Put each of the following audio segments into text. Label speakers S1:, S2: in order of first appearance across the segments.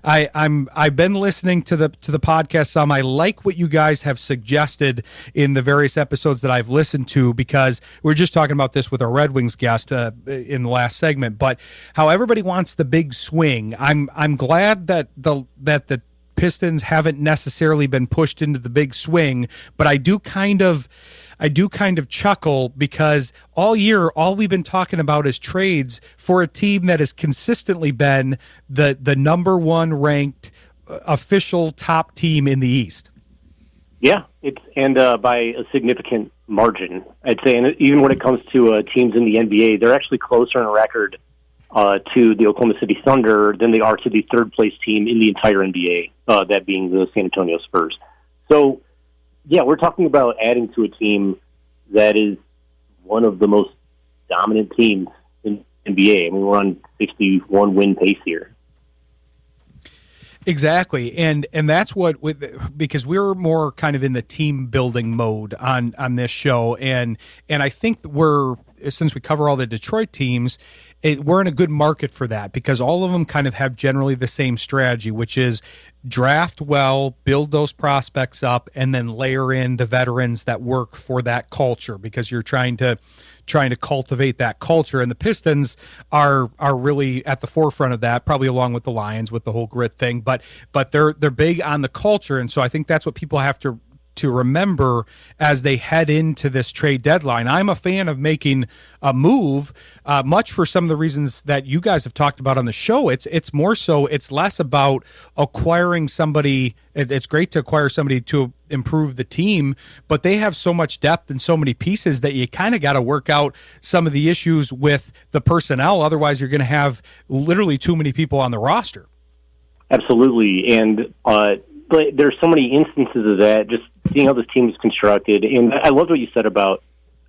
S1: I've been listening to the podcast some. I like what you guys have suggested in the various episodes that I've listened to, because we are just talking about this with our Red Wings guest in the last segment. But how everybody wants the big swing. I'm glad that the Pistons haven't necessarily been pushed into the big swing, but I do kind of chuckle, because all year, all we've been talking about is trades for a team that has consistently been the number one ranked official top team in the East.
S2: Yeah, by a significant margin, I'd say. And even when it comes to teams in the NBA, they're actually closer in record to the Oklahoma City Thunder than they are to the third place team in the entire NBA, that being the San Antonio Spurs. So, yeah, we're talking about adding to a team that is one of the most dominant teams in the NBA. I mean, we're on 61 win pace here.
S1: Exactly, and that's because we're more kind of in the team building mode on this show, and I think since we cover all the Detroit teams, we're in a good market for that, because all of them kind of have generally the same strategy, which is draft well, build those prospects up, and then layer in the veterans that work for that culture, because you're trying to cultivate that culture. And the Pistons are really at the forefront of that, probably along with the Lions with the whole grit thing, but they're big on the culture. And so I think that's what people have to remember as they head into this trade deadline. I'm a fan of making a move, much for some of the reasons that you guys have talked about on the show. It's more so, it's less about acquiring somebody. It's great to acquire somebody to improve the team, but they have so much depth and so many pieces that you kind of got to work out some of the issues with the personnel. Otherwise, you're going to have literally too many people on the roster.
S2: Absolutely. And but there's so many instances of that, just seeing how this team is constructed. And I loved what you said about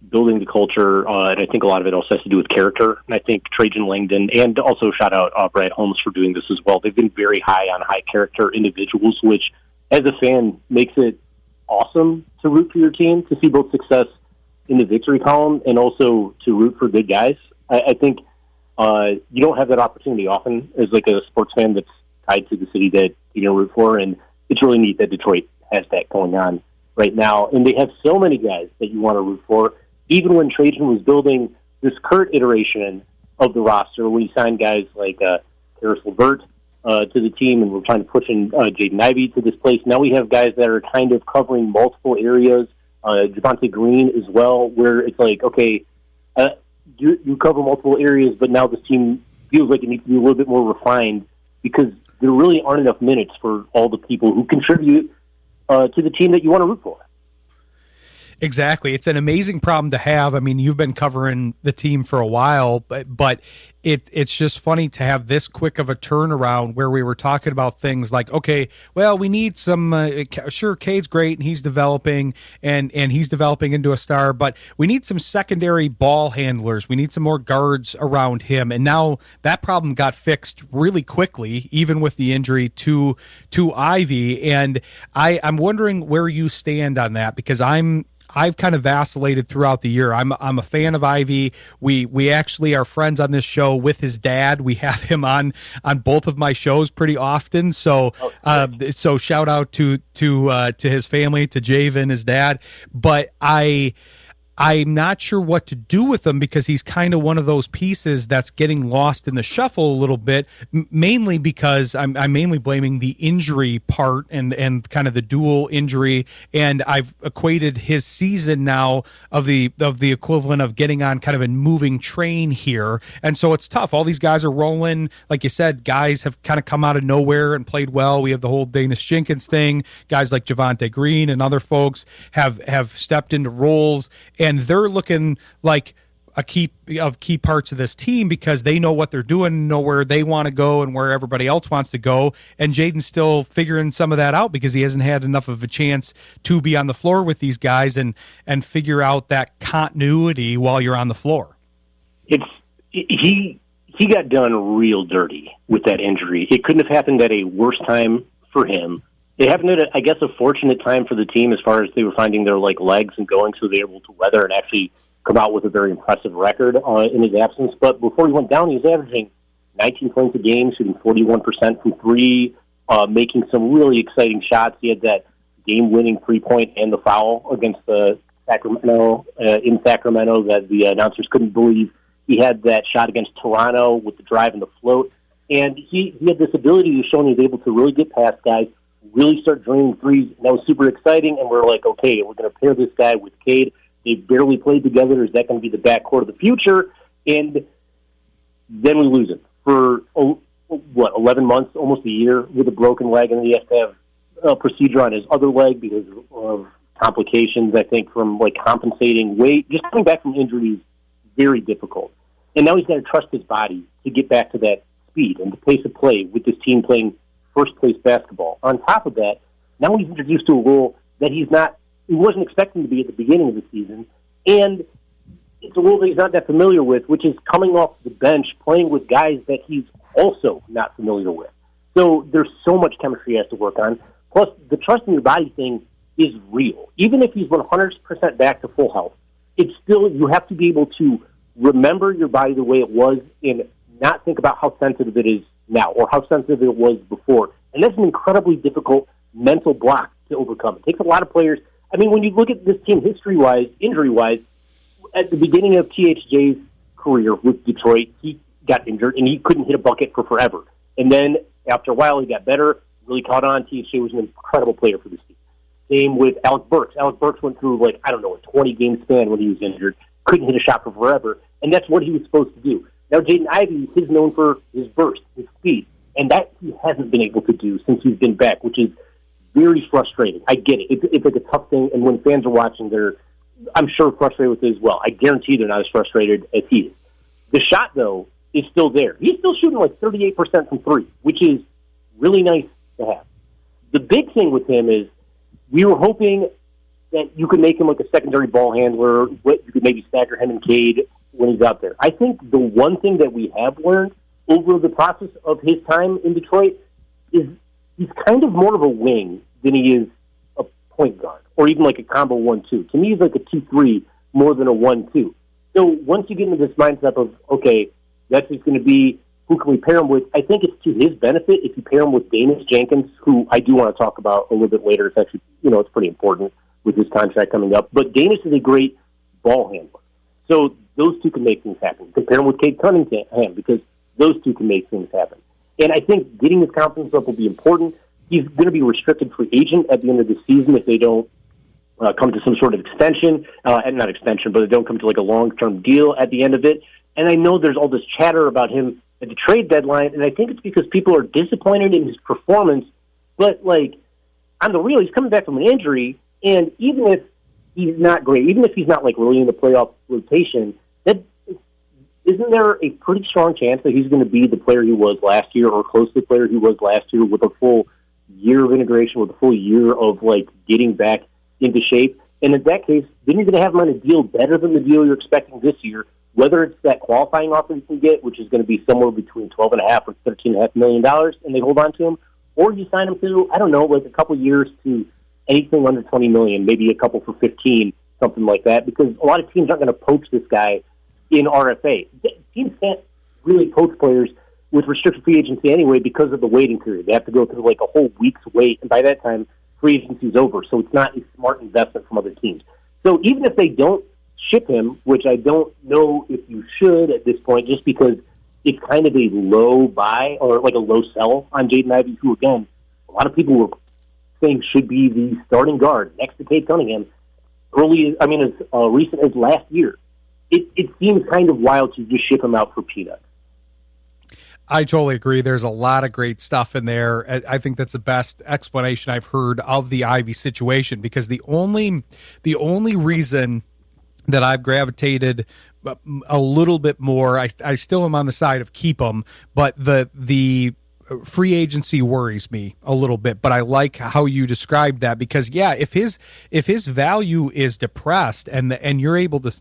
S2: building the culture, and I think a lot of it also has to do with character. And I think Trajan Langdon, and also shout out Brad Holmes for doing this as well. They've been very high on high character individuals, which as a fan makes it awesome to root for your team, to see both success in the victory column and also to root for good guys. I think you don't have that opportunity often as like a sports fan that's tied to the city that you root for, and it's really neat that Detroit has that going on right now. And they have so many guys that you want to root for. Even when Trajan was building this current iteration of the roster, when he signed guys like Karis LeVert to the team, and we're trying to push in Jaden Ivey to this place. Now we have guys that are kind of covering multiple areas, Javonte Green as well, where it's like, okay, you cover multiple areas, but now this team feels like it needs to be a little bit more refined, because there really aren't enough minutes for all the people who contribute to the team that you want to root for.
S1: Exactly. It's an amazing problem to have. I mean, you've been covering the team for a while, but it's just funny to have this quick of a turnaround where we were talking about things like, okay, well, we need some, sure, Cade's great and he's developing and he's developing into a star, but we need some secondary ball handlers. We need some more guards around him. And now that problem got fixed really quickly, even with the injury to Ivy. And I'm wondering where you stand on that, because I've kind of vacillated throughout the year. I'm a fan of Ivy. We actually are friends on this show with his dad. We have him on both of my shows pretty often. So so shout out to his family, to Javen, his dad. But I'm not sure what to do with him, because he's kind of one of those pieces that's getting lost in the shuffle a little bit, mainly because I'm mainly blaming the injury part and kind of the dual injury. And I've equated his season now of the equivalent of getting on kind of a moving train here. And so it's tough. All these guys are rolling. Like you said, guys have kind of come out of nowhere and played well. We have the whole Danis Jenkins thing. Guys like Javonte Green and other folks have stepped into roles, and they're looking like a key parts of this team, because they know what they're doing, know where they want to go and where everybody else wants to go. And Jaden's still figuring some of that out, because he hasn't had enough of a chance to be on the floor with these guys and figure out that continuity while you're on the floor.
S2: He got done real dirty with that injury. It couldn't have happened at a worse time for him. It happened at, I guess, a fortunate time for the team, as far as they were finding their legs and going, so they were able to weather and actually come out with a very impressive record in his absence. But before he went down, he was averaging 19 points a game, shooting 41% from three, making some really exciting shots. He had that game-winning 3-point and the foul against the Sacramento in Sacramento that the announcers couldn't believe. He had that shot against Toronto with the drive and the float. And he had this ability to show he was able to really get past guys, really start draining threes. And that was super exciting. And we're like, okay, we're going to pair this guy with Cade. They barely played together. Is that going to be the backcourt of the future? And then we lose him for, 11 months, almost a year with a broken leg. And then he has to have a procedure on his other leg because of complications, I think, from like compensating weight. Just coming back from injuries, very difficult. And now he's got to trust his body to get back to that speed and the pace of play with this team playing first-place basketball. On top of that, now he's introduced to a role that he wasn't expecting to be at the beginning of the season, and it's a role that he's not that familiar with, which is coming off the bench, playing with guys that he's also not familiar with. So there's so much chemistry he has to work on. Plus, the trust in your body thing is real. Even if he's 100% back to full health, it's still, you have to be able to remember your body the way it was and not think about how sensitive it is now or how sensitive it was before. And that's an incredibly difficult mental block to overcome. It takes a lot of players. I mean, when you look at this team history-wise, injury-wise, at the beginning of THJ's career with Detroit, he got injured and he couldn't hit a bucket for forever. And then after a while, he got better, really caught on. THJ was an incredible player for this team. Same with Alec Burks. Alec Burks went through, a 20-game span when he was injured, couldn't hit a shot for forever, and that's what he was supposed to do. Now, Jaden Ivey is known for his burst, his speed, and that he hasn't been able to do since he's been back, which is very frustrating. I get it. It's like a tough thing, and when fans are watching, they're, I'm sure, frustrated with it as well. I guarantee they're not as frustrated as he is. The shot, though, is still there. He's still shooting 38% from three, which is really nice to have. The big thing with him is we were hoping that you could make him like a secondary ball handler. You could maybe stagger him and Cade when he's out there. I think the one thing that we have learned over the process of his time in Detroit is he's kind of more of a wing than he is a point guard or even like a combo 1-2. To me, he's like a 2-3 more than a 1-2. So once you get into this mindset of, okay, that's just going to be who can we pair him with, I think it's to his benefit if you pair him with Danis Jenkins, who I do want to talk about a little bit later. It's actually, it's pretty important with his contract coming up. But Danis is a great ball handler. So those two can make things happen. Compare him with Cade Cunningham because those two can make things happen. And I think getting his confidence up will be important. He's going to be a restricted free agent at the end of the season if they don't come to some sort of extension, and not extension, but they don't come to a long-term deal at the end of it. And I know there's all this chatter about him at the trade deadline, and I think it's because people are disappointed in his performance. But, on the real, he's coming back from an injury, and even if he's not great, even if he's not, really in the playoff rotation, isn't there a pretty strong chance that he's going to be the player he was last year or close to the player he was last year with a full year of integration, with a full year of, getting back into shape? And in that case, then you're going to have him on a deal better than the deal you're expecting this year, whether it's that qualifying offer you can get, which is going to be somewhere between $12.5 or $13.5 million, and they hold on to him, or you sign him to, a couple years to anything under $20 million, maybe a couple for 15, something like that, because a lot of teams aren't going to poach this guy in RFA. Teams can't really poach players with restricted free agency anyway because of the waiting period. They have to go through a whole week's wait, and by that time, free agency's over, so it's not a smart investment from other teams. So even if they don't ship him, which I don't know if you should at this point, just because it's kind of a low buy or a low sell on Jaden Ivey, who, again, a lot of people were saying should be the starting guard next to Cade Cunningham as recent as last year. It seems kind of wild to just ship him out for peanuts.
S1: I totally agree. There's a lot of great stuff in there. I think that's the best explanation I've heard of the Ivy situation, because the only reason that I've gravitated a little bit more, I still am on the side of keep him, but the free agency worries me a little bit. But I like how you described that, because if his value is depressed and you're able to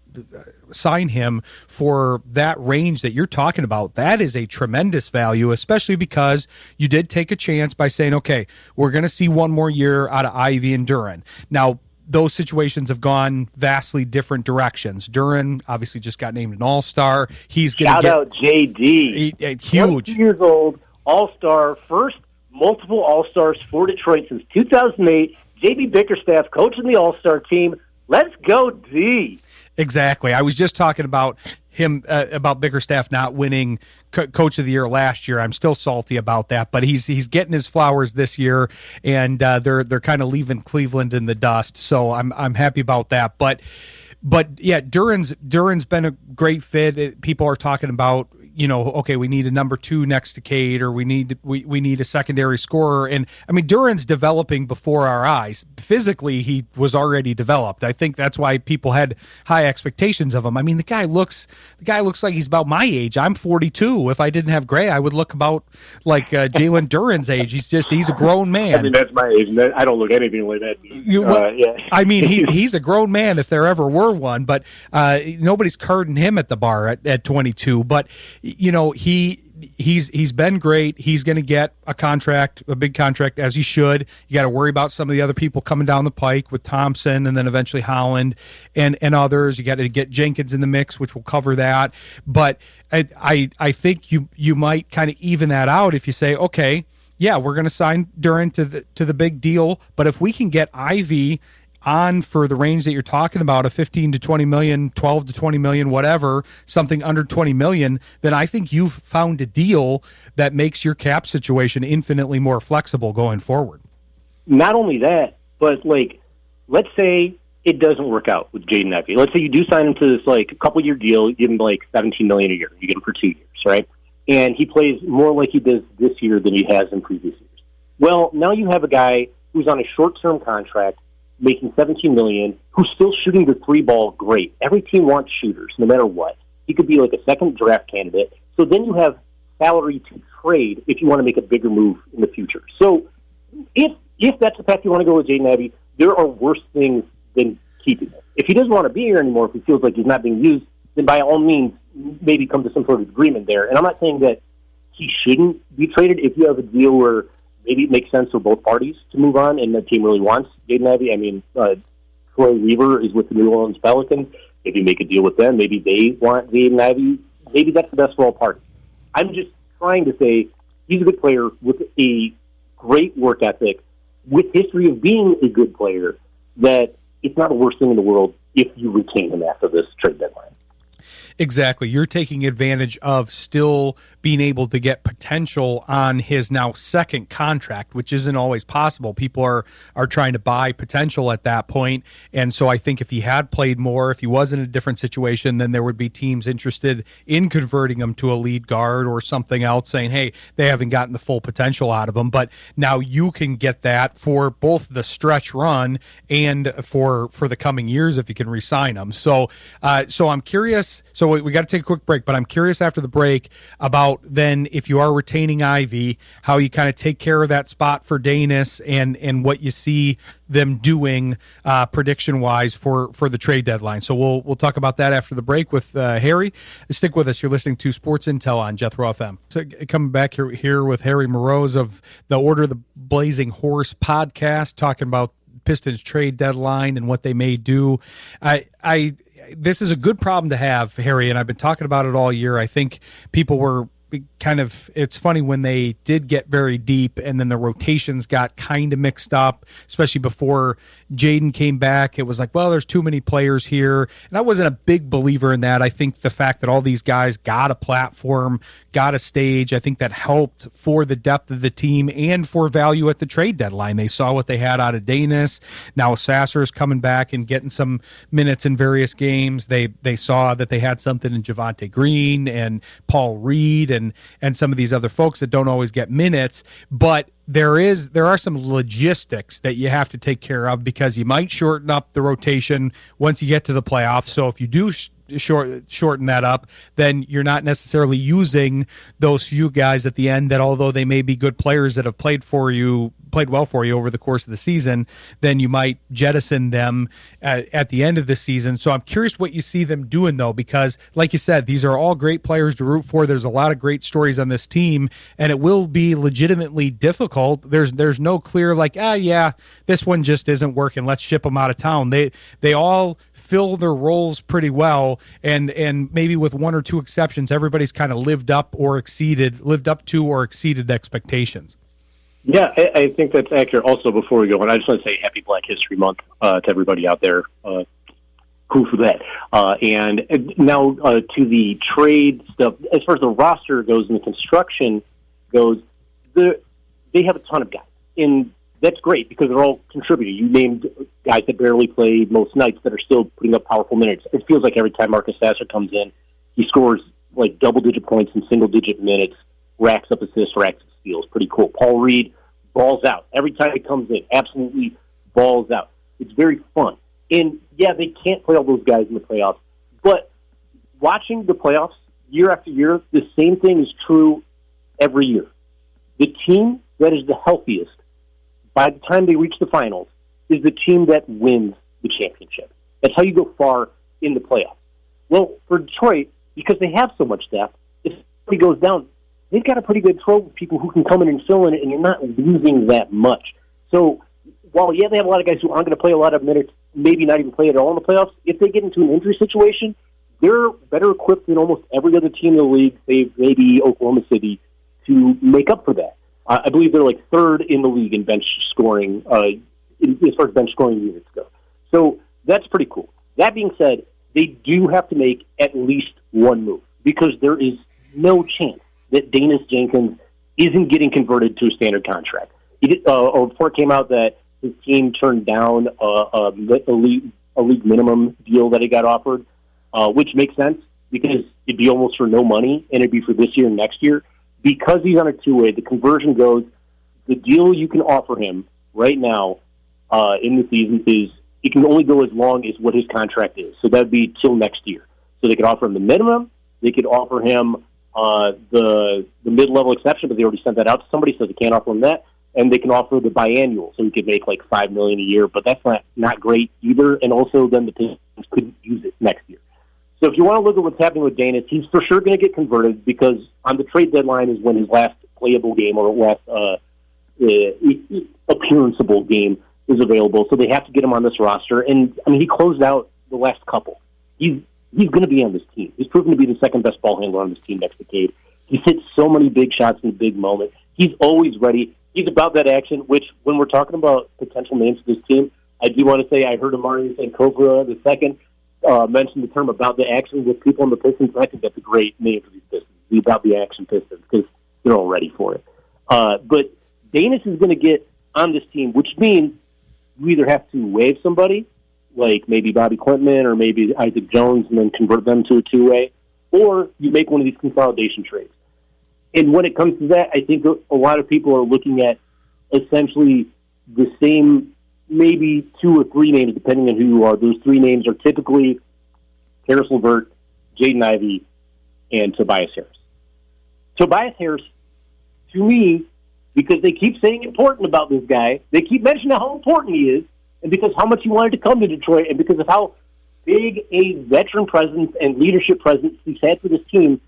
S1: sign him for that range that you're talking about, that is a tremendous value, especially because you did take a chance by saying, okay, we're going to see one more year out of Ivy and Duren. Now, those situations have gone vastly different directions. Duren obviously just got named an All-Star. He's going to
S2: out JD.
S1: Huge.
S2: 22 years old, All-Star, first multiple All-Stars for Detroit since 2008. J.B. Bickerstaff coaching the All-Star team. Let's go, D.
S1: Exactly. I was just talking about him, about Bickerstaff not winning Coach of the Year last year. I'm still salty about that, but he's getting his flowers this year, and they're kind of leaving Cleveland in the dust. So I'm happy about that. But yeah, Duran's been a great fit. People are talking about, okay, we need a number 2 next to Cade, or we need a secondary scorer. And I mean, Duran's developing before our eyes. Physically, he was already developed. I think that's why people had high expectations of him. I mean, the guy looks like he's about my age. I'm 42. If I didn't have gray, I would look about like Jalen Duran's age. He's a grown man.
S2: I mean, that's my age, and I don't look anything like that.
S1: Yeah. I mean, he's a grown man if there ever were one, but nobody's carding him at the bar at 22. But he's been great. He's going to get a big contract, as he should. You got to worry about some of the other people coming down the pike with Thompson, and then eventually Holland and others. You got to get Jenkins in the mix, which will cover that. But I think you might kind of even that out if you say, okay, yeah, we're going to sign Duran to the big deal, but if we can get Ivy on for the range that you're talking about, of 15 to 20 million, 12 to 20 million, whatever, something under 20 million, then I think you've found a deal that makes your cap situation infinitely more flexible going forward.
S2: Not only that, but let's say it doesn't work out with Jaden Ivey. Let's say you do sign him to this a couple year deal, give him $17 million a year. You get him for 2 years, right? And he plays more like he does this year than he has in previous years. Well, now you have a guy who's on a short-term contract making $17 million, who's still shooting the 3-ball great. Every team wants shooters, no matter what. He could be like a second draft candidate. So then you have salary to trade if you want to make a bigger move in the future. So if that's the path you want to go with Jaden Ivey, there are worse things than keeping him. If he doesn't want to be here anymore, if he feels like he's not being used, then by all means, maybe come to some sort of agreement there. And I'm not saying that he shouldn't be traded if you have a deal where maybe it makes sense for both parties to move on and the team really wants Jaden Ivey. I mean, Troy Weaver is with the New Orleans Pelicans. If you make a deal with them, maybe they want Jaden Ivey. Maybe that's the best for all parties. I'm just trying to say he's a good player with a great work ethic, with history of being a good player, that it's not the worst thing in the world if you retain him after this trade deadline.
S1: Exactly. You're taking advantage of still being able to get potential on his now second contract, which isn't always possible. People are trying to buy potential at that point. And so I think if he had played more, if he was in a different situation, then there would be teams interested in converting him to a lead guard or something else, saying, hey, they haven't gotten the full potential out of him. But now you can get that for both the stretch run and for the coming years if you can re-sign him. So I'm curious. So we got to take a quick break, but I'm curious after the break about then if you are retaining Ivy, how you kind of take care of that spot for Danis and what you see them doing prediction-wise for the trade deadline. So we'll talk about that after the break with Harry. Stick with us. You're listening to Sports Intel on Jethro FM. So coming back here with Harry Moroz of the Order of the Blazing Horse podcast, talking about Pistons trade deadline and what they may do. This is a good problem to have, Harry, and I've been talking about it all year. I think people were it's funny when they did get very deep and then the rotations got kind of mixed up, especially before Jaden came back. It was like, well, there's too many players here. And I wasn't a big believer in that. I think the fact that all these guys got a platform, got a stage, I think that helped for the depth of the team and for value at the trade deadline. They saw what they had out of Danis. Now Sasser's coming back and getting some minutes in various games. They saw that they had something in Javonte Green and Paul Reed and some of these other folks that don't always get minutes, but there are some logistics that you have to take care of because you might shorten up the rotation once you get to the playoffs. So if you do shorten that up, then you're not necessarily using those few guys at the end that, although they may be good players that have played well for you over the course of the season, then you might jettison them at the end of the season. So I'm curious what you see them doing, though, because like you said, these are all great players to root for. There's a lot of great stories on this team, and it will be legitimately difficult. There's no clear this one just isn't working, let's ship them out of town. They all fill their roles pretty well, and maybe with one or two exceptions, everybody's kind of lived up to or exceeded expectations.
S2: Yeah, I think that's accurate. Also, before we go on, I just want to say Happy Black History Month to everybody out there. Cool for that. And now to the trade stuff. As far as the roster goes and the construction goes, they have a ton of guys. And that's great because they're all contributing. You named guys that barely played most nights that are still putting up powerful minutes. It feels like every time Marcus Sasser comes in, he scores like double-digit points in single-digit minutes, racks up assists, racks up steals. Pretty cool. Paul Reed balls out. Every time he comes in, absolutely balls out. It's very fun. And, yeah, they can't play all those guys in the playoffs, but watching the playoffs year after year, the same thing is true every year. The team that is the healthiest by the time they reach the finals is the team that wins the championship. That's how you go far in the playoffs. Well, for Detroit, because they have so much depth, if somebody goes down, they've got a pretty good throw with people who can come in and fill in it, and you're not losing that much. So while, yeah, they have a lot of guys who aren't going to play a lot of minutes, maybe not even play at all in the playoffs, if they get into an injury situation, they're better equipped than almost every other team in the league, save maybe Oklahoma City, to make up for that. I believe they're like third in the league in bench scoring, as far as bench scoring units go. So that's pretty cool. That being said, they do have to make at least one move because there is no chance that Danis Jenkins isn't getting converted to a standard contract. A report came out that his team turned down a league minimum deal that he got offered, which makes sense because it'd be almost for no money, and it'd be for this year and next year. Because he's on a two-way, the conversion goes, the deal you can offer him right now in the season is it can only go as long as what his contract is. So that would be till next year. So they could offer him the minimum, they could offer him the mid-level exception, but they already sent that out to somebody, so they can't offer him that. And they can offer the biannual, so he could make like $5 million a year, but that's not great either. And also, then the Pistons couldn't use it next year. So if you want to look at what's happening with Danis, he's for sure going to get converted because on the trade deadline is when his last playable game or last appearanceable game is available. So they have to get him on this roster. And I mean, he closed out the last couple. He's going to be on this team. He's proven to be the second best ball handler on this team next decade. He's hit so many big shots in a big moment. He's always ready. He's about that action, which when we're talking about potential names for this team, I do want to say I heard Amari Sankofa the second mention the term about the action with people in the Pistons. I think that's a great name for these Pistons, the about the action Pistons, because they're all ready for it. But Danis is going to get on this team, which means you either have to waive somebody, like maybe Bobby Quintman or maybe Isaac Jones, and then convert them to a two-way, or you make one of these consolidation trades. And when it comes to that, I think a lot of people are looking at essentially the same, maybe two or three names, depending on who you are. Those three names are typically Karis LeVert, Jaden Ivey, and Tobias Harris. Tobias Harris, to me, because they keep saying important about this guy, they keep mentioning how important he is, and because how much he wanted to come to Detroit, and because of how big a veteran presence and leadership presence he's had for this team,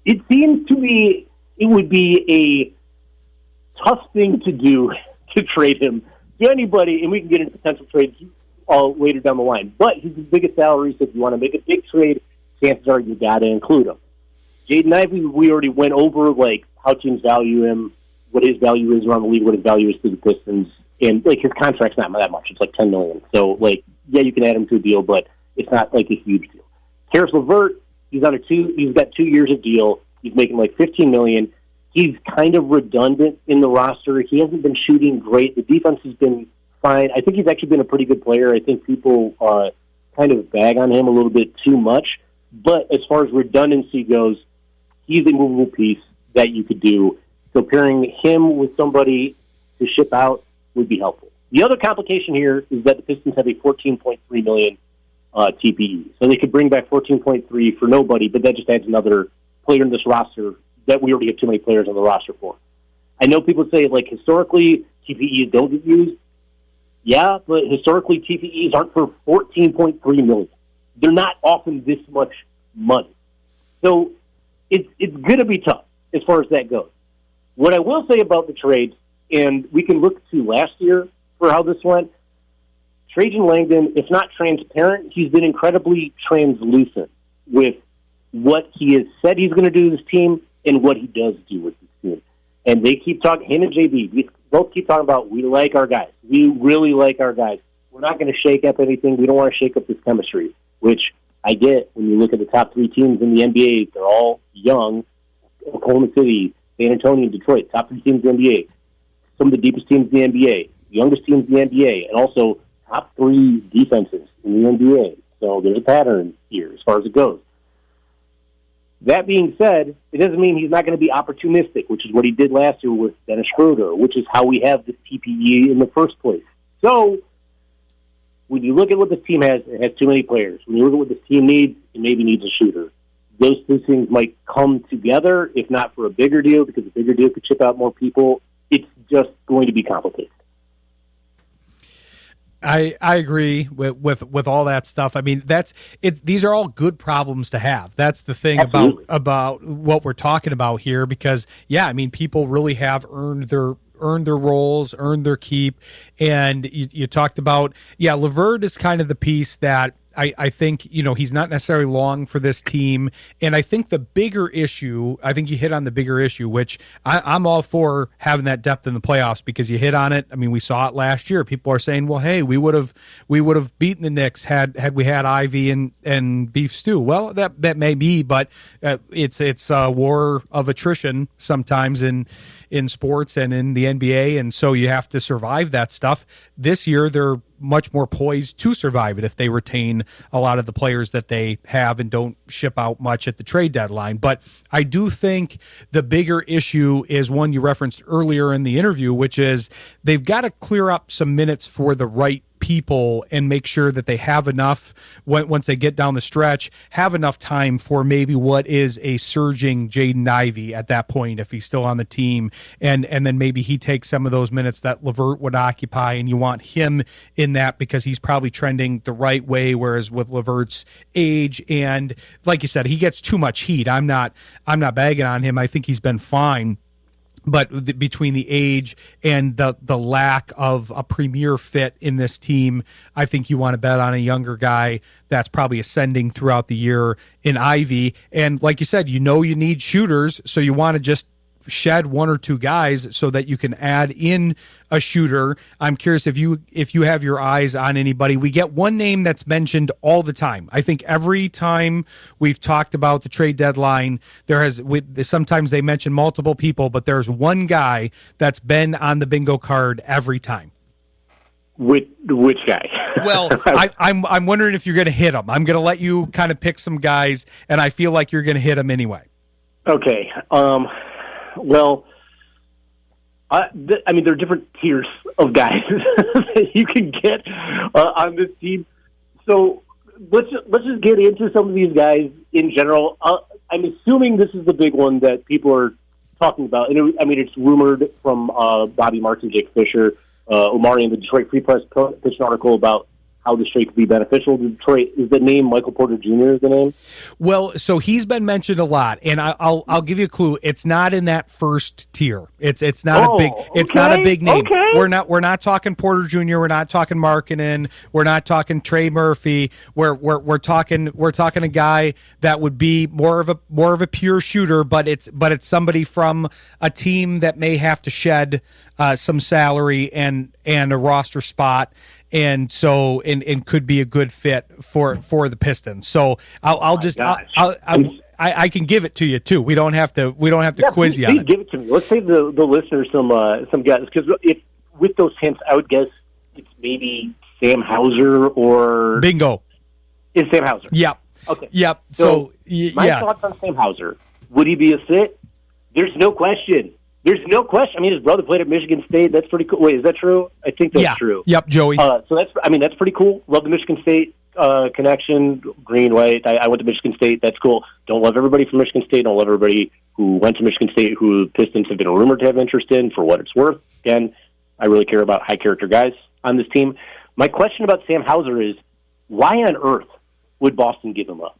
S2: it seems to me it would be a tough thing to do to trade him to anybody, and we can get into potential trades later down the line. But he's the biggest salary, so if you want to make a big trade, chances are you got to include him. Jaden Ivey, we already went over like how teams value him, what his value is around the league, what his value is to the Pistons, and like his contract's not that much. It's like $10 million. So like, yeah, you can add him to a deal, but it's not like a huge deal. Karis LeVert, he's got 2 years of deal. He's making like $15 million. He's kind of redundant in the roster. He hasn't been shooting great. The defense has been fine. I think he's actually been a pretty good player. I think people kind of bag on him a little bit too much. But as far as redundancy goes, he's a movable piece that you could do. So pairing him with somebody to ship out would be helpful. The other complication here is that the Pistons have a $14.3 million TPE. So they could bring back 14.3 for nobody, but that just adds another player in this roster that we already have too many players on the roster for. I know people say, like, historically, TPEs don't get used. Yeah, but historically, TPEs aren't for $14.3 million. They're not often this much money. So it's going to be tough as far as that goes. What I will say about the trades, and we can look to last year for how this went, Trajan Langdon, if not transparent, he's been incredibly translucent with what he has said he's going to do with his team and what he does do with his team. And they keep talking, him and JB, both keep talking about we like our guys. We really like our guys. We're not going to shake up anything. We don't want to shake up this chemistry, which I get when you look at the top three teams in the NBA. They're all young. Oklahoma City, San Antonio, and Detroit, top three teams in the NBA. Some of the deepest teams in the NBA, youngest teams in the NBA, and also top three defenses in the NBA. So there's a pattern here as far as it goes. That being said, it doesn't mean he's not going to be opportunistic, which is what he did last year with Dennis Schroeder, which is how we have this TPE in the first place. So when you look at what this team has, it has too many players. When you look at what this team needs, it maybe needs a shooter. Those two things might come together, if not for a bigger deal, because a bigger deal could chip out more people. It's just going to be complicated.
S1: I agree with all that stuff. I mean, that's it. These are all good problems to have. That's the thing about what we're talking about here, because I mean, people really have earned their roles, earned their keep. And you talked about, LeVert is kind of the piece that I think, he's not necessarily long for this team. And I think the bigger issue, I think you hit on the bigger issue, which I'm all for having that depth in the playoffs, because you hit on it. I mean, we saw it last year. People are saying, well, hey, we would have beaten the Knicks had we had Ivy and beef stew. Well, that may be, but it's a war of attrition sometimes in sports and in the NBA. And so you have to survive that stuff. This year, they're much more poised to survive it if they retain a lot of the players that they have and don't ship out much at the trade deadline. But I do think the bigger issue is one you referenced earlier in the interview, which is they've got to clear up some minutes for the right people and make sure that they have enough once they get down the stretch, have enough time for maybe what is a surging Jaden Ivey at that point, if he's still on the team, and then maybe he takes some of those minutes that LeVert would occupy, and you want him in that because he's probably trending the right way, whereas with LeVert's age, and like you said, he gets too much heat. I'm not bagging on him. I think he's been fine. But between the age and the lack of a premier fit in this team, I think you want to bet on a younger guy that's probably ascending throughout the year in Ivy. And like you said, you need shooters, so you want to just shed one or two guys so that you can add in a shooter. I'm curious if you have your eyes on anybody. We get one name that's mentioned all the time. I think every time we've talked about the trade deadline, sometimes they mention multiple people, but there's one guy that's been on the bingo card every time.
S2: Which guy?
S1: Well, I'm wondering if you're going to hit him. I'm going to let you kind of pick some guys, and I feel like you're going to hit him anyway.
S2: Okay. Well, I mean, there are different tiers of guys that you can get on this team. So let's just get into some of these guys in general. I'm assuming this is the big one that people are talking about. And it's rumored from Bobby Marks and Jake Fisher, Omari in the Detroit Free Press pitched an article about how this trade could be beneficial to Detroit. Is the name Michael Porter Jr. is the name? Well,
S1: so he's been mentioned a lot, and I'll give you a clue. It's not in that first tier. It's not not a big name.
S2: Okay.
S1: We're not talking Porter Jr. We're not talking Markkanen. We're not talking Trey Murphy. We're talking a guy that would be more of a pure shooter, but it's somebody from a team that may have to shed some salary and a roster spot. And so, and could be a good fit for the Pistons. So I can give it to you too. We don't have to quiz you on it.
S2: Give it to me. Let's save the listeners some guys, because if with those hints, I would guess it's maybe Sam Hauser or
S1: bingo.
S2: It's Sam Hauser.
S1: Yep.
S2: Okay.
S1: Yep.
S2: So my thoughts on Sam Hauser: would he be a fit? There's no question. I mean, his brother played at Michigan State. That's pretty cool. Wait, is that true? I think that's true.
S1: Yep, Joey.
S2: So that's pretty cool. Love the Michigan State connection. Green, white. I went to Michigan State. That's cool. Don't love everybody from Michigan State. Don't love everybody who went to Michigan State who Pistons have been rumored to have interest in, for what it's worth. Again, I really care about high-character guys on this team. My question about Sam Hauser is, why on earth would Boston give him up?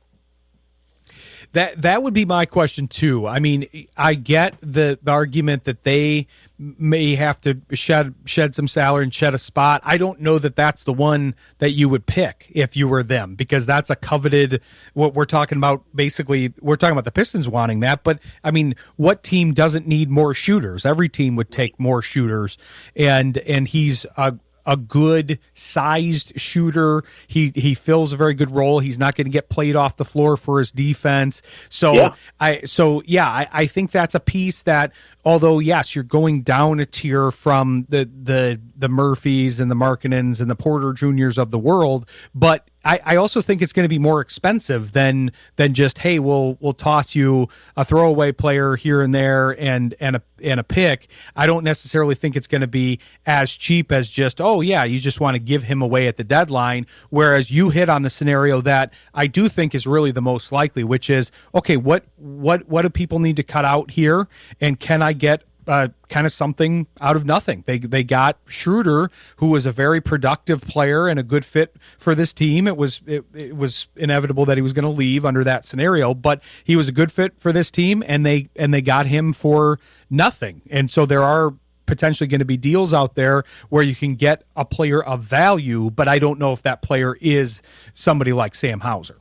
S1: That would be my question too. I mean, I get the argument that they may have to shed some salary and shed a spot. I don't know that that's the one that you would pick if you were them, because that's a coveted, what we're talking about. Basically, we're talking about the Pistons wanting that, but I mean, what team doesn't need more shooters? Every team would take more shooters, and he's a good sized shooter. He fills a very good role. He's not going to get played off the floor for his defense. So I think that's a piece that, although yes, you're going down a tier from the Murphys and the Markkanens and the Porter Juniors of the world, but I also think it's going to be more expensive than just, hey, we'll toss you a throwaway player here and there and a pick. I don't necessarily think it's going to be as cheap as just, oh yeah, you just want to give him away at the deadline. Whereas you hit on the scenario that I do think is really the most likely, which is, okay, what do people need to cut out here, and can I get kind of something out of nothing? They got Schroeder, who was a very productive player and a good fit for this team. It was inevitable that he was going to leave under that scenario, but he was a good fit for this team, and they got him for nothing. And so there are potentially going to be deals out there where you can get a player of value, but I don't know if that player is somebody like Sam Hauser.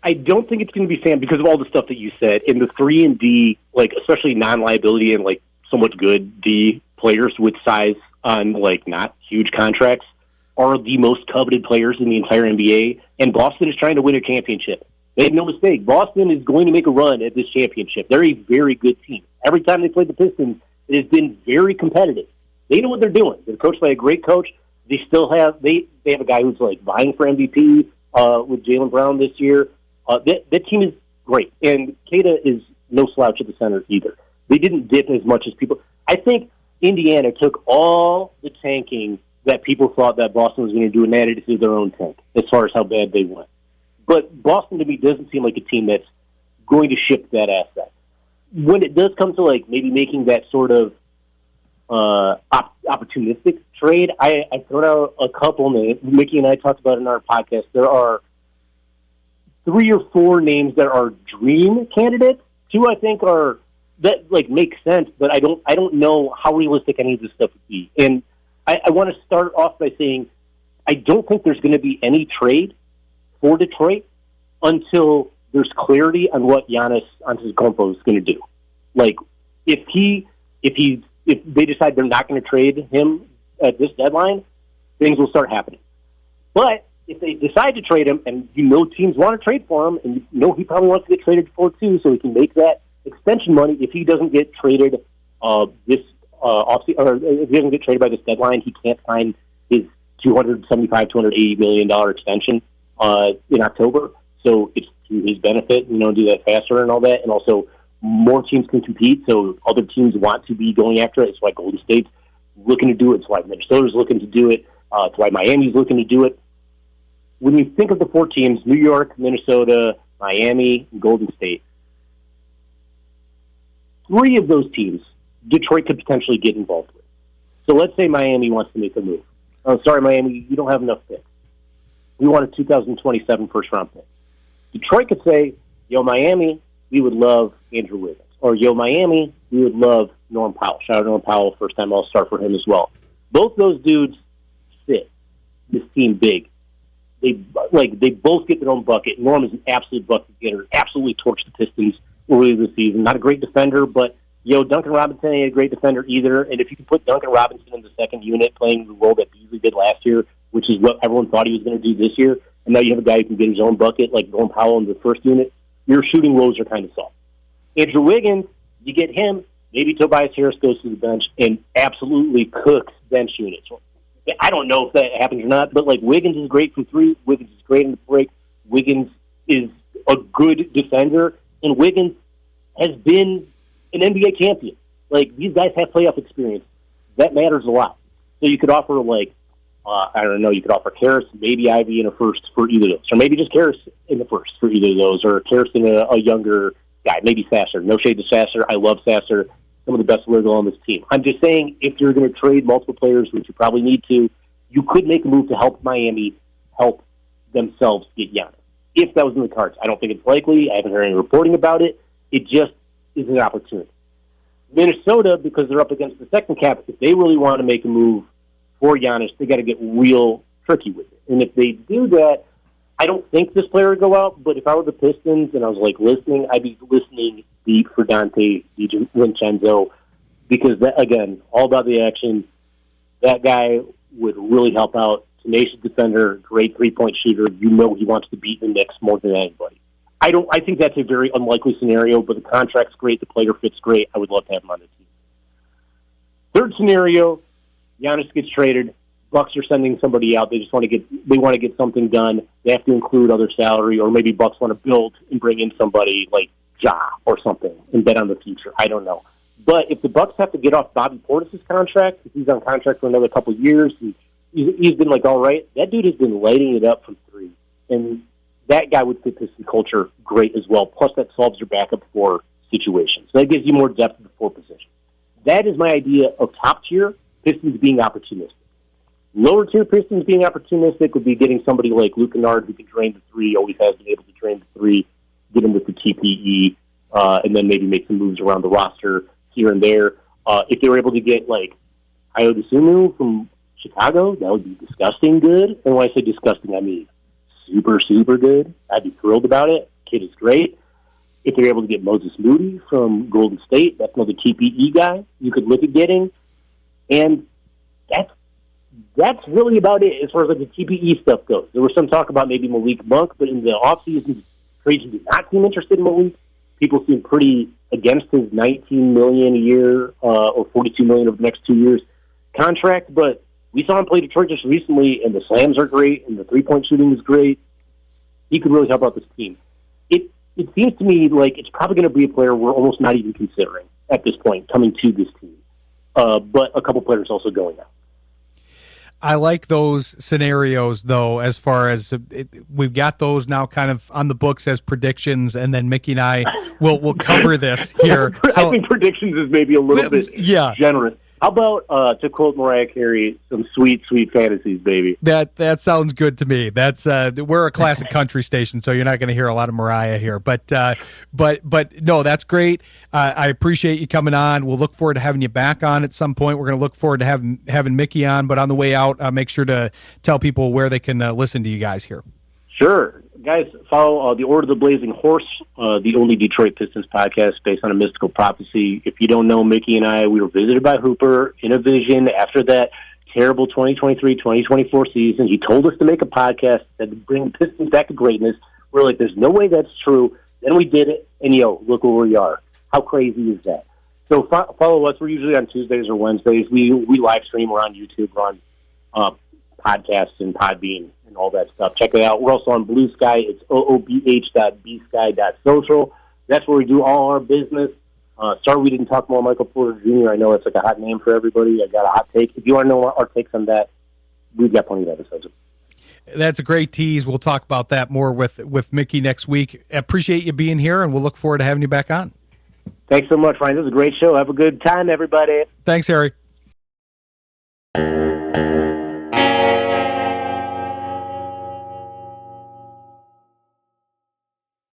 S2: I don't think it's going to be Sam, because of all the stuff that you said. In the 3 and D, like especially non-liability and like somewhat good D players with size on like not huge contracts are the most coveted players in the entire NBA. And Boston is trying to win a championship. Make no mistake, Boston is going to make a run at this championship. They're a very good team. Every time they played the Pistons, it has been very competitive. They know what they're doing. They're coached by a great coach. They still have they have a guy who's like vying for MVP with Jaylen Brown this year. That team is great, and Keita is no slouch at the center either. They didn't dip as much as people. I think Indiana took all the tanking that people thought that Boston was going to do and added it to their own tank as far as how bad they went. But Boston, to me, doesn't seem like a team that's going to ship that asset. When it does come to like maybe making that sort of opportunistic trade, I throw out a couple names. Mickey and I talked about it in our podcast. There are 3 or 4 names that are dream candidates. 2, I think, are that like make sense, but I don't know how realistic any of this stuff would be. And I want to start off by saying I don't think there's going to be any trade for Detroit until there's clarity on what Giannis Antetokounmpo is going to do. Like if they decide they're not going to trade him at this deadline, things will start happening. But if they decide to trade him, and teams want to trade for him, and he probably wants to get traded for too, so he can make that extension money. If he doesn't get traded this offseason, or if he doesn't get traded by this deadline, he can't sign his $280 million extension in October. So it's to his benefit, do that faster and all that, and also more teams can compete. So other teams want to be going after it. It's why Golden State's looking to do it. It's why Minnesota's looking to do it. It's why Miami's looking to do it. When you think of the 4 teams, New York, Minnesota, Miami, and Golden State, 3 of those teams, Detroit could potentially get involved with. So let's say Miami wants to make a move. Oh, sorry, Miami, you don't have enough picks. We want a 2027 first-round pick. Detroit could say, yo, Miami, we would love Andrew Wiggins. Or, yo, Miami, we would love Norm Powell. Shout out Norm Powell, first-time All-Star for him as well. Both those dudes fit this team big. They both get their own bucket. Norm is an absolute bucket getter, absolutely torched the Pistons early this season. Not a great defender, but Duncan Robinson ain't a great defender either. And if you can put Duncan Robinson in the second unit, playing the role that Beasley did last year, which is what everyone thought he was going to do this year, and now you have a guy who can get his own bucket like Norm Powell in the first unit, your shooting woes are kind of solved. Andrew Wiggins, you get him, maybe Tobias Harris goes to the bench and absolutely cooks bench units. I don't know if that happens or not, but like Wiggins is great from 3. Wiggins is great in the break. Wiggins is a good defender, and Wiggins has been an NBA champion. Like, these guys have playoff experience. That matters a lot. So you could offer you could offer Karras, maybe Ivy in a first for either of those, or maybe just Karras in the first for either of those, or Karras in a younger guy, maybe Sasser. No shade to Sasser. I love Sasser. Some of the best players on this team. I'm just saying, if you're going to trade multiple players, which you probably need to, you could make a move to help Miami help themselves get Giannis. if that was in the cards. I don't think it's likely. I haven't heard any reporting about it. It just is an opportunity. Minnesota, because they're up against the second cap, if they really want to make a move for Giannis, they got to get real tricky with it. And if they do that, I don't think this player would go out, but if I were the Pistons and I was listening, I'd be listening deep for Dante DiVincenzo, because that, again, all about the action. That guy would really help out. Tenacious defender, great three-point shooter. You know he wants to beat the Knicks more than anybody. I think that's a very unlikely scenario, but the contract's great, the player fits great. I would love to have him on the team. Third scenario, Giannis gets traded. Bucks are sending somebody out. They just want to get something done. They have to include other salary, or maybe Bucks want to build and bring in somebody like Ja or something and bet on the future. I don't know. But if the Bucks have to get off Bobby Portis' contract, if he's on contract for another couple of years, he's been all right. That dude has been lighting it up from three, and that guy would fit Piston culture great as well. Plus, that solves your backup four situation. So that gives you more depth at the four position. That is my idea of top tier Pistons being opportunistic. Lower tier Pistons being opportunistic would be getting somebody like Luke Kennard who can drain the three, always has been able to drain the three, get him with the TPE, and then maybe make some moves around the roster here and there. If they were able to get Ayo Dosunmu from Chicago, that would be disgusting good. And when I say disgusting, I mean super, super good. I'd be thrilled about it. Kid is great. If they're able to get Moses Moody from Golden State, that's another TPE guy you could look at getting. And that's really about it as far as the TPE stuff goes. There was some talk about maybe Malik Monk, but in the offseason, trades did not seem interested in Malik. People seem pretty against his $19 million a year or $42 million over the next 2 years contract, but we saw him play Detroit just recently, and the slams are great, and the three-point shooting is great. He could really help out this team. It seems to me like it's probably going to be a player we're almost not even considering at this point coming to this team, but a couple players also going out.
S1: I like those scenarios, though, as far as we've got those now kind of on the books as predictions, and then Mickey and I will cover this here.
S2: I think predictions is maybe a little bit generous. How about, to quote Mariah Carey, some sweet, sweet fantasies, baby?
S1: That sounds good to me. That's we're a classic country station, so you're not going to hear a lot of Mariah here. But no, that's great. I appreciate you coming on. We'll look forward to having you back on at some point. We're going to look forward to having Mickey on. But on the way out, make sure to tell people where they can listen to you guys here.
S2: Sure. Guys, follow the Order of the Blazing Horse, the only Detroit Pistons podcast based on a mystical prophecy. If you don't know, Mickey and I, we were visited by Hooper in a vision after that terrible 2023-2024 season. He told us to make a podcast that would bring the Pistons back to greatness. We're like, there's no way that's true. Then we did it, and look where we are. How crazy is that? So follow us. We're usually on Tuesdays or Wednesdays. We live stream. We're on YouTube. We're on podcasts and Podbean and all that stuff. Check it out. We're also on Blue Sky. It's oobh.bsky.social. That's where we do all our business. Sorry we didn't talk more Michael Porter Jr. I know it's a hot name for everybody. I got a hot take. If you want to know our takes on that, we've got plenty of episodes.
S1: That's a great tease. We'll talk about that more with Mickey next week. Appreciate you being here, and we'll look forward to having you back on.
S2: Thanks so much, Ryan. This is a great show. Have a good time, everybody.
S1: Thanks, Harry.